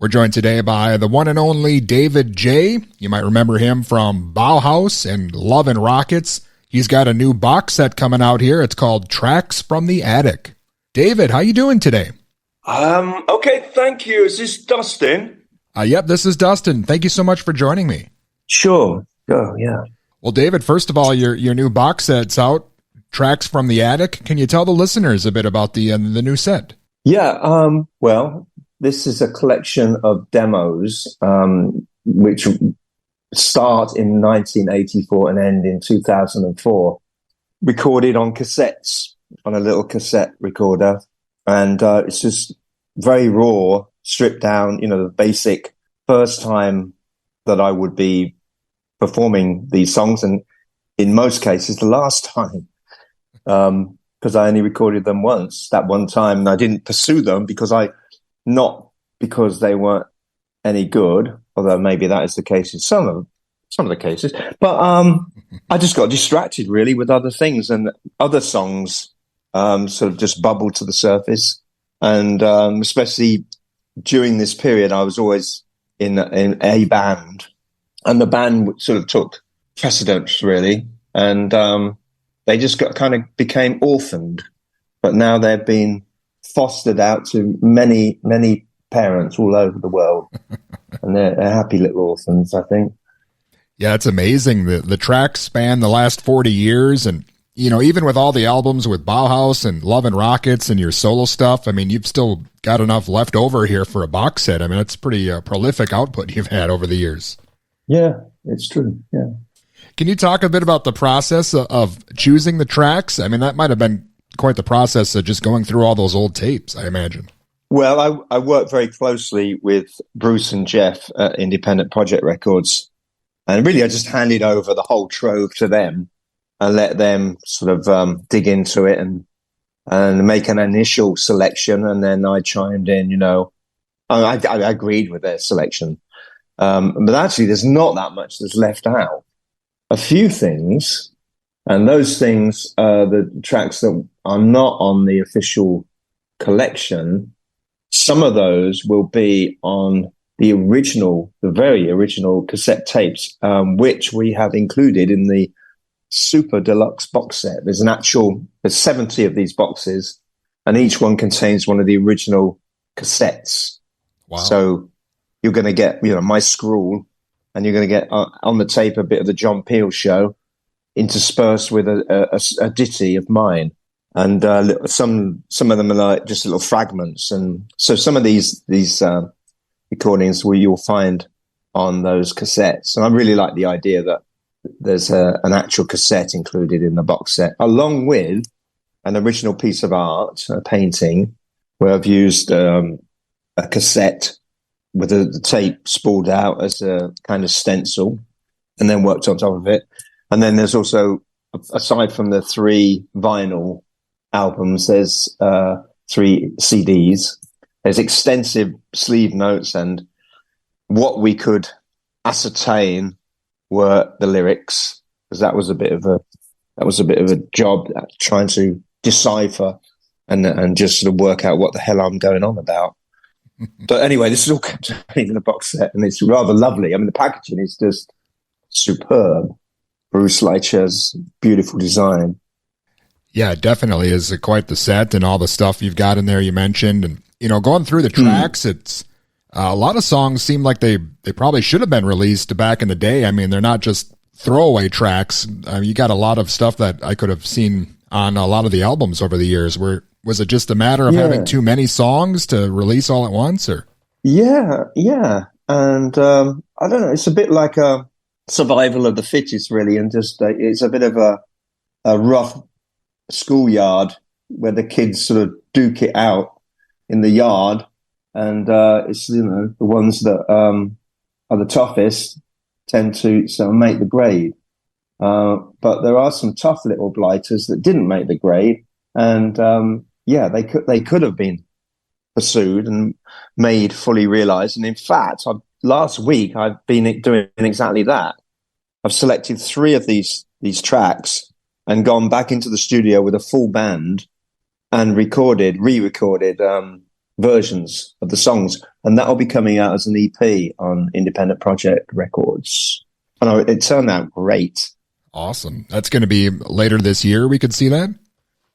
We're joined today by the one and only David J. You might remember him from Bauhaus and Love and Rockets. He's got a new box set coming out here. It's called Tracks from the Attic. David, how you doing today? Okay, thank you. Is this Dustin? Yep, this is Dustin. Thank you so much for joining me. Sure. Oh, yeah. Well, David, first of all, your new box set's out, Tracks from the Attic. Can you tell the listeners a bit about the new set? Yeah, well, this is a collection of demos which start in 1984 and end in 2004, recorded on cassettes, on a little cassette recorder. And it's just very raw, stripped down, the basic first time that I would be performing these songs. And in most cases, the last time, because I only recorded them once, that one time. And I didn't pursue them not because they weren't any good, although maybe that is the case in some of the cases. But I just got distracted really with other things, and other songs sort of just bubbled to the surface. And especially during this period, I was always in a band, and the band sort of took precedence really, and they just kind of became orphaned. But now they've been fostered out to many, many parents all over the world, and they're happy little orphans, I think. Yeah, it's amazing. The tracks span the last 40 years, and even with all the albums with Bauhaus and Love and Rockets and your solo stuff, I mean, you've still got enough left over here for a box set. I mean, it's pretty prolific output you've had over the years. Yeah, it's true. Yeah. Can you talk a bit about the process of choosing the tracks? I mean, that might have been quite the process of just going through all those old tapes, I imagine. Well, I work very closely with Bruce and Jeff at Independent Project Records. And really, I just handed over the whole trove to them and let them sort of dig into it and make an initial selection. And then I chimed in, I agreed with their selection. But actually, there's not that much that's left out. A few things, and those things are the tracks that are not on the official collection. Some of those will be on the very original cassette tapes, which we have included in the super deluxe box set. There's 70 of these boxes, and each one contains one of the original cassettes. Wow. So you're going to get, my scrawl, and you're going to get on the tape a bit of the John Peel show, interspersed with a ditty of mine. And some of them are like just little fragments. And so some of these recordings you'll find on those cassettes. And I really like the idea that there's an actual cassette included in the box set, along with an original piece of art, a painting, where I've used a cassette with the tape spooled out as a kind of stencil and then worked on top of it. And then there's also, aside from the 3 vinyl albums, there's 3 CDs. There's extensive sleeve notes, and what we could ascertain were the lyrics, because that was a bit of a job, trying to decipher and just sort of work out what the hell I'm going on about. But anyway, this is all contained in a box set, and it's rather lovely. I mean, the packaging is just superb. Bruce Leitcher's beautiful design. Yeah, it definitely is quite the set, and all the stuff you've got in there you mentioned. And, going through the tracks, it's a lot of songs seem like they probably should have been released back in the day. I mean, they're not just throwaway tracks. You got a lot of stuff that I could have seen on a lot of the albums over the years. Was it just a matter of having too many songs to release all at once, or? Yeah. And I don't know, it's a bit like a survival of the fittest, really, and just it's a bit of a rough schoolyard where the kids sort of duke it out in the yard, and it's the ones that are the toughest tend to sort of make the grade. But there are some tough little blighters that didn't make the grade, and they could have been pursued and made fully realized. And in fact, last week I've been doing exactly that. I've selected 3 of these tracks and gone back into the studio with a full band and re-recorded versions of the songs, and that'll be coming out as an EP on Independent Project Records. And it turned out great. Awesome. That's going to be later this year. We could see that.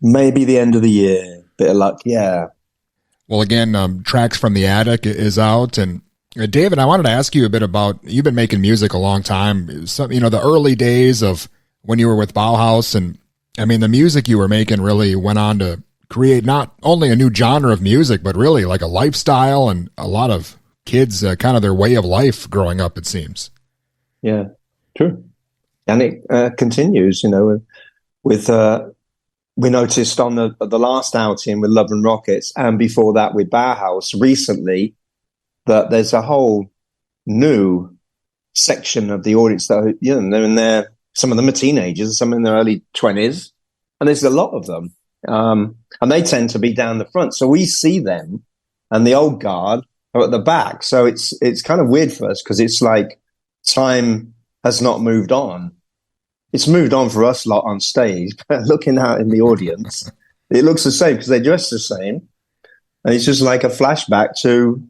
Maybe the end of the year. Bit of luck, yeah. Well, again, Tracks from the Attic is out, and David, I wanted to ask you a bit about, you've been making music a long time. So, the early days of when you were with Bauhaus, and I mean, the music you were making really went on to create not only a new genre of music, but really like a lifestyle and a lot of kids, kind of their way of life growing up, it seems. Yeah, true. And it continues, with, we noticed on the last outing with Love and Rockets, and before that with Bauhaus recently, that there's a whole new section of the audience that, they're in their, some of them are teenagers, some in their early 20s, and there's a lot of them. And they tend to be down the front. So we see them, and the old guard are at the back. So it's kind of weird for us, because it's like time has not moved on. It's moved on for us lot on stage, but looking out in the audience, it looks the same because they dress the same. And it's just like a flashback to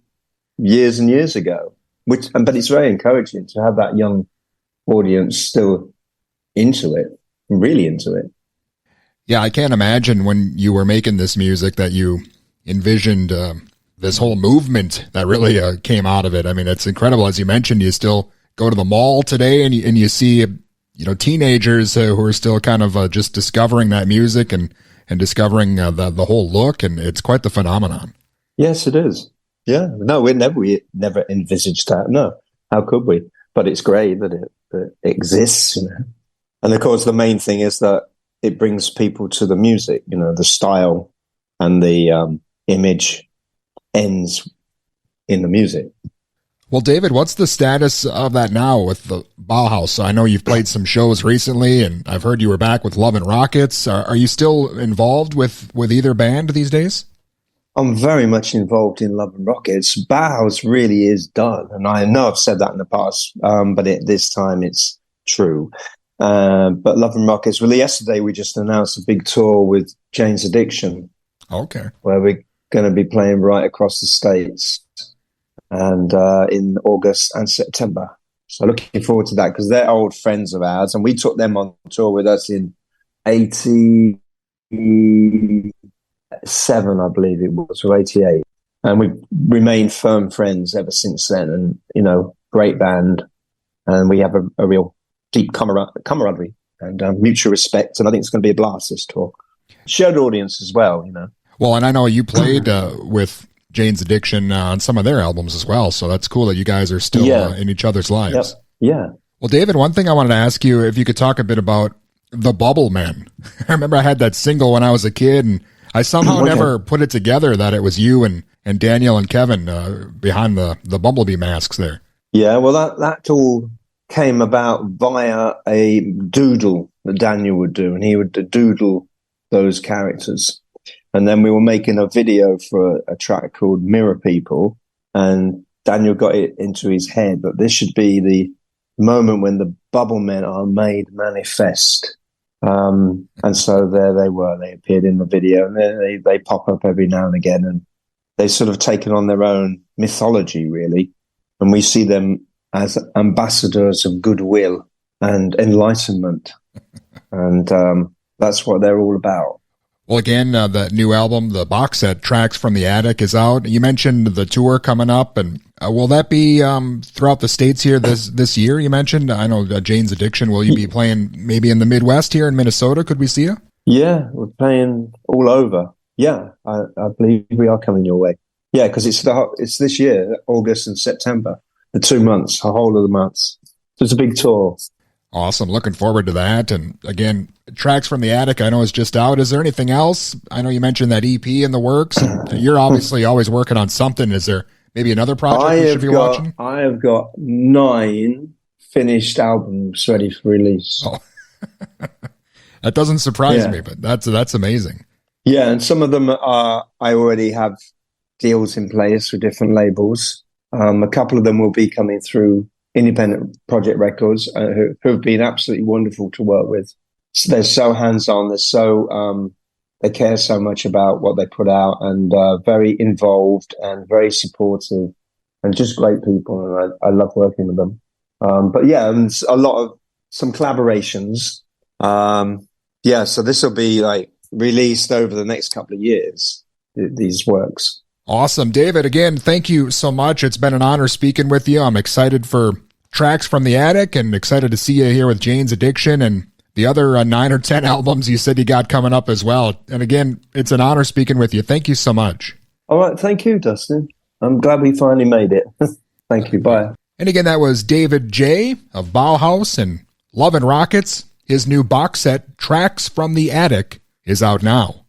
years and years ago, but it's very encouraging to have that young audience still into it, really into it. Yeah, I can't imagine when you were making this music that you envisioned this whole movement that really came out of it. I mean, it's incredible. As you mentioned, you still go to the mall today and you see, teenagers who are still kind of just discovering that music and discovering the whole look, and it's quite the phenomenon. Yes, it is. Yeah, no, we never envisaged that. No, how could we? But it's great that it exists, And of course, the main thing is that it brings people to the music. The style and the image ends in the music. Well, David, what's the status of that now with the Bauhaus? So I know you've played some shows recently, and I've heard you were back with Love and Rockets. Are you still involved with either band these days? I'm very much involved in Love and Rockets. Bauhaus really is done, and I know I've said that in the past, but this time it's true. But Love and Rockets, really, yesterday we just announced a big tour with Jane's Addiction. Okay. Where we're going to be playing right across the States, and in August and September. So looking forward to that, because they're old friends of ours, and we took them on tour with us in 87, I believe it was, or 88. And we've remained firm friends ever since then, and, great band. And we have a real deep camaraderie and mutual respect. And I think it's going to be a blast, this tour. Shared audience as well, Well, and I know you played with Jane's Addiction on some of their albums as well. So that's cool that you guys are still in each other's lives. Yep. Yeah. Well, David, one thing I wanted to ask you, if you could talk a bit about the Bubblemen. I remember I had that single when I was a kid, and I somehow never put it together that it was you and Daniel and Kevin behind the bumblebee masks there. Yeah, well, that all came about via a doodle that Daniel would do, and he would doodle those characters. And then we were making a video for a track called Mirror People, and Daniel got it into his head that this should be the moment when the Bubblemen are made manifest. And so there they were. They appeared in the video, and they pop up every now and again, and they've sort of taken on their own mythology, really. And we see them as ambassadors of goodwill and enlightenment. And that's what they're all about. Well, again, the new album, the box set Tracks from the Attic, is out. You mentioned the tour coming up, and will that be throughout the States here this year, you mentioned? I know Jane's Addiction. Will you be playing maybe in the Midwest here in Minnesota? Could we see you? Yeah, we're playing all over. Yeah, I believe we are coming your way. Yeah, because it's this year, August and September, the 2 months, a whole of the months. So it's a big tour. Awesome. Looking forward to that. And again, Tracks from the Attic, I know is just out. Is there anything else? I know you mentioned that EP in the works. You're obviously always working on something. Is there maybe another project we should be watching? I have got 9 finished albums ready for release. Oh. That doesn't surprise me, but that's amazing. Yeah, and some of them I already have deals in place with different labels. A couple of them will be coming through Independent Project Records, who have been absolutely wonderful to work with. So they're so hands-on. They're they care so much about what they put out, and very involved and very supportive, and just great people. And I love working with them. But yeah, and some collaborations. So this will be like released over the next couple of years, these works. Awesome. David, again, thank you so much. It's been an honor speaking with you. I'm excited for Tracks from the Attic and excited to see you here with Jane's Addiction and the other 9 or 10 albums you said you got coming up as well. And again, it's an honor speaking with you. Thank you so much. All right. Thank you, Dustin. I'm glad we finally made it. Thank you. Bye. And again, that was David J. of Bauhaus and Love and Rockets. His new box set, Tracks from the Attic, is out now.